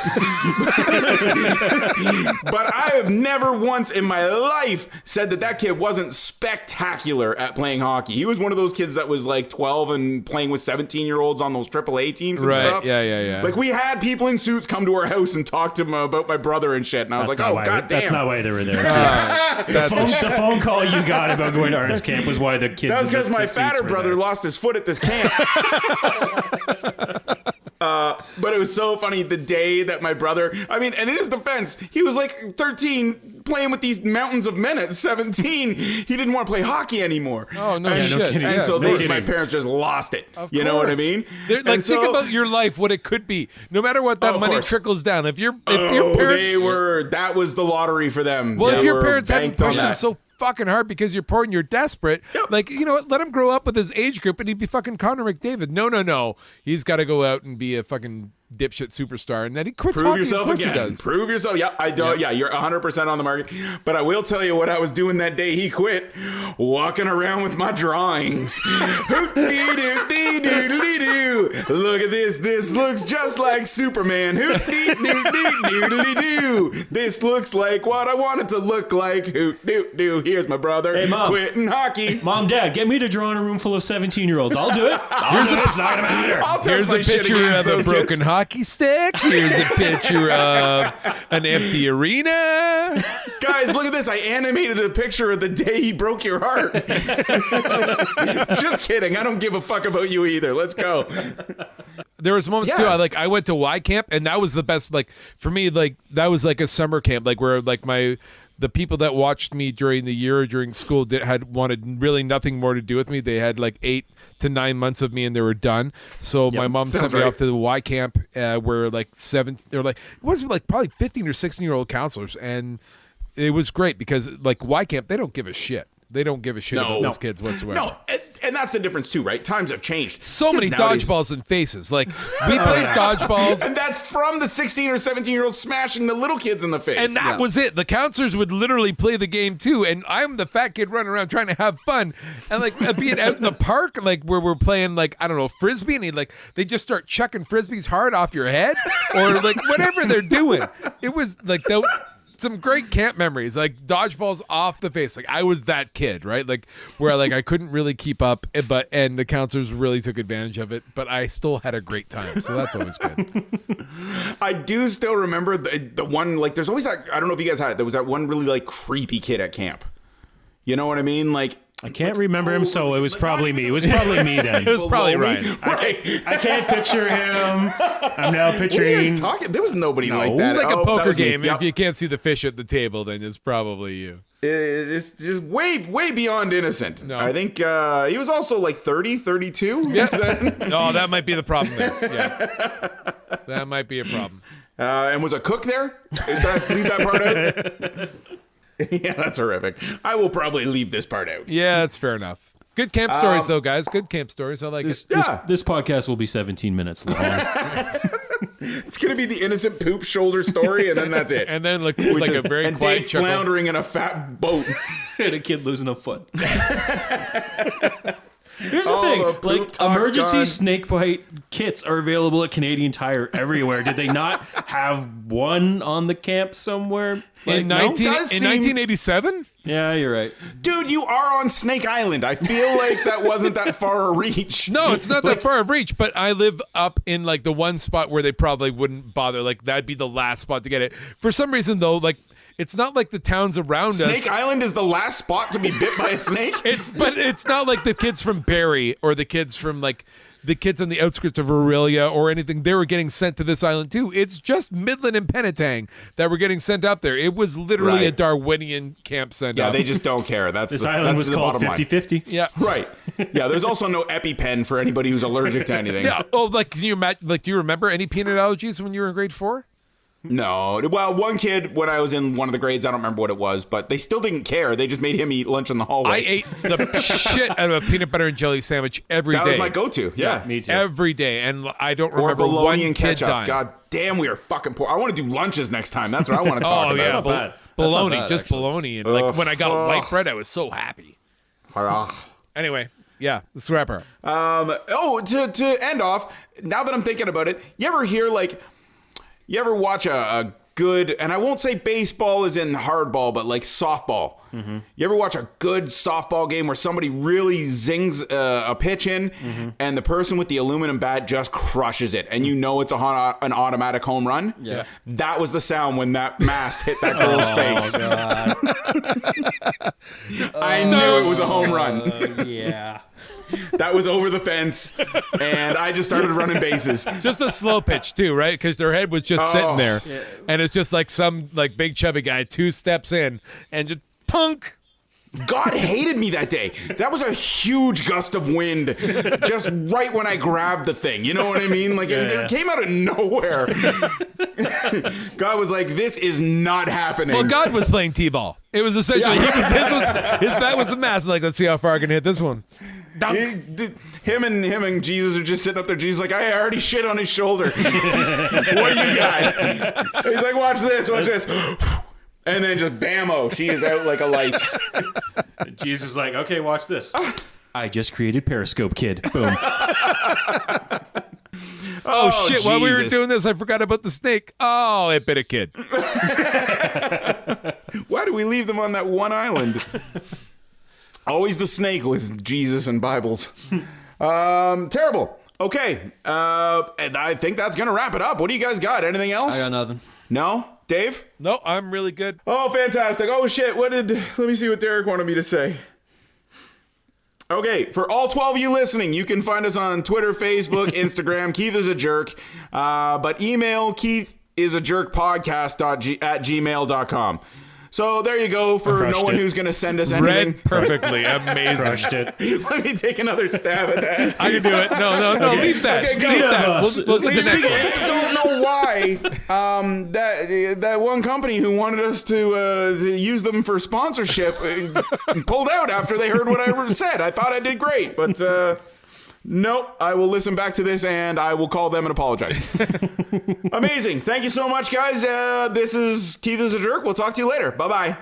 A: But I have never once in my life said that kid wasn't spectacular at playing hockey. He was one of those kids that was like 12 and playing with 17-year-olds on those AAA teams and
C: Right,
A: stuff.
C: yeah.
A: Like, we had people in suits come to our house and talk to them about my brother and shit. And I was
B: That's
A: like,
B: not
A: oh,
B: why-
A: god
B: That's
A: damn.
B: not why they were there.
C: That's
B: the phone call you got about going to arts camp was why the kids.
A: That was
B: in
A: because my
B: the suits
A: fatter
B: were
A: brother
B: there.
A: lost his foot at this camp. But it was so funny the day that my brother, I mean, and in his defense, he was like 13 playing with these mountains of men at 17. He didn't want to play hockey anymore.
C: Oh, no
A: and,
C: shit.
B: kidding.
A: And
B: Yeah,
A: so
B: no
A: my
B: kidding.
A: parents just lost it.
C: Of
A: You know what I
C: course.
A: mean?
C: Like,
A: And
C: think
A: so-
C: about your life, what it could be. No matter what that
A: Of
C: money
A: course.
C: trickles down. If your
A: Oh,
C: parents
A: that was the lottery for them.
C: Well,
A: They
C: if your
A: were
C: parents hadn't
A: banked on
C: pushed him
A: that.
C: so fucking hard because you're poor and you're desperate,
A: Yep.
C: like, you know what, let him grow up with his age group and he'd be fucking Connor McDavid. No. He's got to go out and be a fucking dipshit superstar, and then he quits
A: Prove
C: hockey.
A: yourself
C: Of course
A: again.
C: he does.
A: Prove yourself. Yeah, I don't. Yeah, you're 100% on the market. But I will tell you what I was doing that day he quit. Walking around with my drawings. Hoot-dee-doo-dee-doo-dee-doo. Look at this. This looks just like Superman. Hoot-dee-doo-dee-doo-dee-doo. This looks like what I want it to look like. Hoot-doo-doo. Here's my brother.
B: Hey, Mom.
A: Quitting hockey.
B: Mom, Dad, get me to draw in a room full of 17-year-olds. I'll do it. It's not gonna matter.
A: I'll test
C: Here's
A: my
C: a
A: shit
C: picture
A: against
C: of a
A: those
C: broken
A: kids.
C: hockey stick. Here's a picture of an empty arena.
A: Guys, look at this. I animated a picture of the day he broke your heart. Just kidding. I don't give a fuck about you either. Let's go.
C: There was moments
A: Yeah.
C: too. I went to Y camp, and that was the best. Like, for me, like, that was like a summer camp, like, where like the people that watched me during the year during school wanted really nothing more to do with me. They had like 8 to 9 months of me and they were done. So my mom sent
A: sounds
C: me
A: right.
C: off to the Y camp where like it was like probably 15 or 16-year-old counselors, and it was great because like Y camp, they don't give a shit. They don't give a shit
A: No.
C: about those
A: No.
C: kids whatsoever.
A: No, and that's the difference too, right? Times have changed.
C: So
A: Kids
C: many
A: nowadays-
C: dodgeballs and faces. Like, we played dodgeballs.
A: And that's from the 16 or 17-year-olds smashing the little kids in the face.
C: And that was it. The counselors would literally play the game too, and I'm the fat kid running around trying to have fun, and like being out in the park, like where we're playing, like I don't know, frisbee, and they just start chucking frisbees hard off your head, or like whatever they're doing. It was like some great camp memories, like dodgeballs off the face. Like I was that kid, right? Like where like I couldn't really keep up, and the counselors really took advantage of it, but I still had a great time. So that's always good.
A: I do still remember the one, like, there's always that, I don't know if you guys had it, there was that one really, like, creepy kid at camp. You know what I mean? Like,
B: I can't remember him, so it was probably me. It was probably me then.
C: It was probably
A: below me.
C: Ryan.
A: Right.
B: I can't picture him. I'm now
A: What are you
B: picturing.
A: guys talking? There was nobody
B: No.
A: like that.
C: It's like
A: Oh,
C: a
A: that
C: poker
A: was me.
C: game.
A: Yep.
C: If you can't see the fish at the table, then it's probably you.
A: It's just way beyond innocent.
C: No.
A: I think he was also like 30, 32.
C: Yeah. Oh, that might be the problem there. Yeah. That might be a problem.
A: And was a cook there? Leave that part out? Yeah, that's horrific. I will probably leave this part out.
C: Yeah, that's fair enough. Good camp stories, though, guys. Good camp stories. I like it.
A: Yeah.
B: This podcast will be 17 minutes long.
A: It's going to be the innocent poop shoulder story, and then that's it.
C: And then like a very
A: and
C: quiet
A: Dave
C: chuckle.
A: floundering in a fat boat.
B: And a kid losing a foot. Here's the
A: Oh,
B: thing,
A: the poop
B: like
A: talk's
B: emergency
A: gone.
B: snake bite kits are available at Canadian Tire everywhere. Did they not have one on the camp somewhere? Like,
C: In
B: no?
C: 1987?
B: Yeah, you're right.
A: Dude, you are on Snake Island. I feel like that wasn't that far a reach.
C: No, it's not that far of reach, but I live up in like the one spot where they probably wouldn't bother. Like that'd be the last spot to get it. For some reason though, like it's not like the towns around us.
A: Snake Island is the last spot to be bit by a snake?
C: But it's not like the kids from Barrie or the kids from like the kids on the outskirts of Aurelia or anything. They were getting sent to this island too. It's just Midland and Penetang that were getting sent up there. It was literally a
A: Right.
C: Darwinian camp send
A: Yeah,
C: up.
A: they just don't care. That's
B: This
A: the,
B: island
A: that's
B: was
A: the
B: called
A: bottom line.
B: 50-50.
C: Yeah.
A: Right. Yeah, there's also no EpiPen for anybody who's allergic to anything.
C: Yeah. Oh, like can you imagine? Like, do you remember any peanut allergies when you were in grade 4?
A: No. Well, one kid, when I was in one of the grades, I don't remember what it was, but they still didn't care. They just made him eat lunch in the hallway.
C: I ate the shit out of a peanut butter and jelly sandwich every day.
A: That was my go-to. Yeah.
B: Me too.
C: Every day, and I don't
A: Or
C: remember one
A: bologna and
C: kid
A: ketchup.
C: dying.
A: God damn, we are fucking poor. I want to do lunches next time. That's what I want to talk
C: Oh
A: about.
C: yeah,
B: not bad. That's not
C: bologna,
B: bad,
C: just
B: actually.
C: bologna, and like when I got
A: Ugh.
C: white bread, I was so happy. Anyway, yeah, let's wrap her up.
A: To end off, now that I'm thinking about it, you ever watch a good, and I won't say baseball is in hardball, but like softball.
B: Mm-hmm.
A: You ever watch a good softball game where somebody really zings a pitch in,
B: Mm-hmm.
A: and the person with the aluminum bat just crushes it, and you know it's an automatic home run?
B: Yeah.
A: That was the sound when that mast hit that girl's face. I knew it was a home run.
B: Yeah.
A: That was over the fence, and I just started running bases.
C: Just a slow pitch too, right? Because their head was just sitting there, and it's just like some like big chubby guy 2 steps in and just tunk.
A: God hated me that day. That was a huge gust of wind just right when I grabbed the thing. You know what I mean? Like, it came out of nowhere. God was like, this is not happening.
C: Well, God was playing t-ball. It was essentially his bat was the mask. Like, let's see how far I can hit this one.
A: Him and Jesus are just sitting up there. Jesus is like, I already shit on his shoulder. What do you got? He's like, watch this, watch this. And then just bammo, she is out like a light.
B: Jesus is like, okay, watch this. I just created Periscope, kid. Boom.
C: Oh shit! While we were
A: Jesus.
C: doing this, I forgot about the snake. Oh, it bit a kid.
A: Why do we leave them on that one island? Always the snake with Jesus and Bibles. Terrible. Okay. And I think that's going to wrap it up. What do you guys got? Anything else?
B: I got nothing.
A: No? Dave?
C: No, I'm really good.
A: Oh, fantastic. Oh, shit. Let me see what Derek wanted me to say. Okay, for all 12 of you listening, you can find us on Twitter, Facebook, Instagram. Keith is a jerk. But email Keith is a jerk podcast at gmail.com. So there you go for
B: Crushed
A: no one
B: it.
A: who's going to send us anything.
C: Read perfectly. Amazing.
B: Crushed it.
A: Let me take another stab at that.
C: I can do it. No. Leave that.
A: Okay, go.
C: Leave that.
B: Us.
C: We'll get the next one.
A: I don't know why that one company who wanted us to use them for sponsorship pulled out after they heard what I said. I thought I did great, but nope. I will listen back to this and I will call them and apologize. Amazing. Thank you so much, guys. This is Keith is a Jerk. We'll talk to you later. Bye-bye.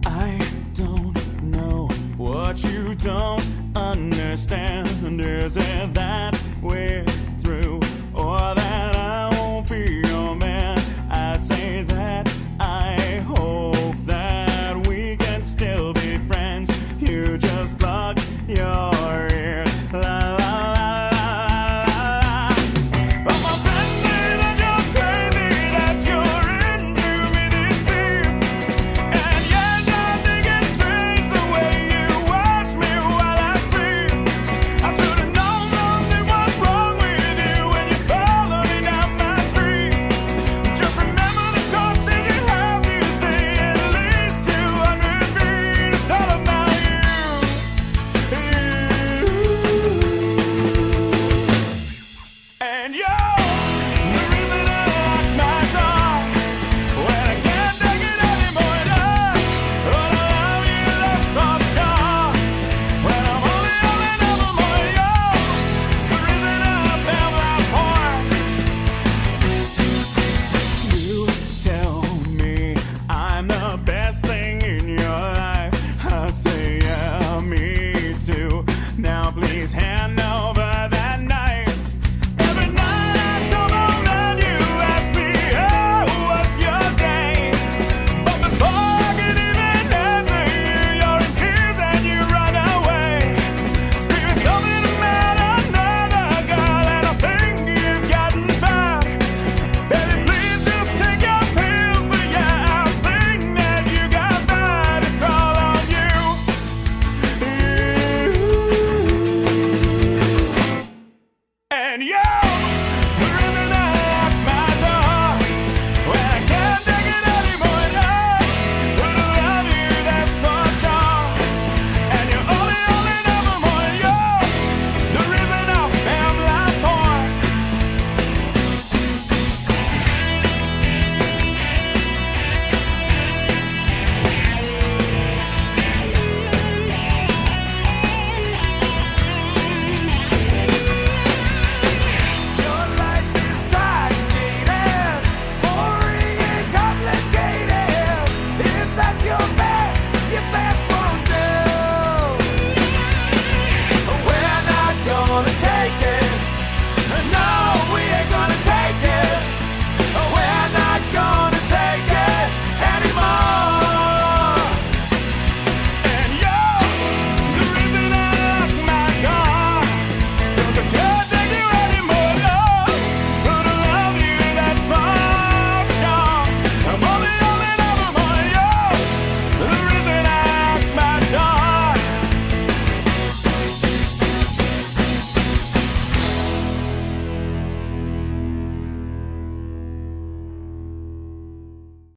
D: I don't know what you don't understand. Is it that we're through or that I won't be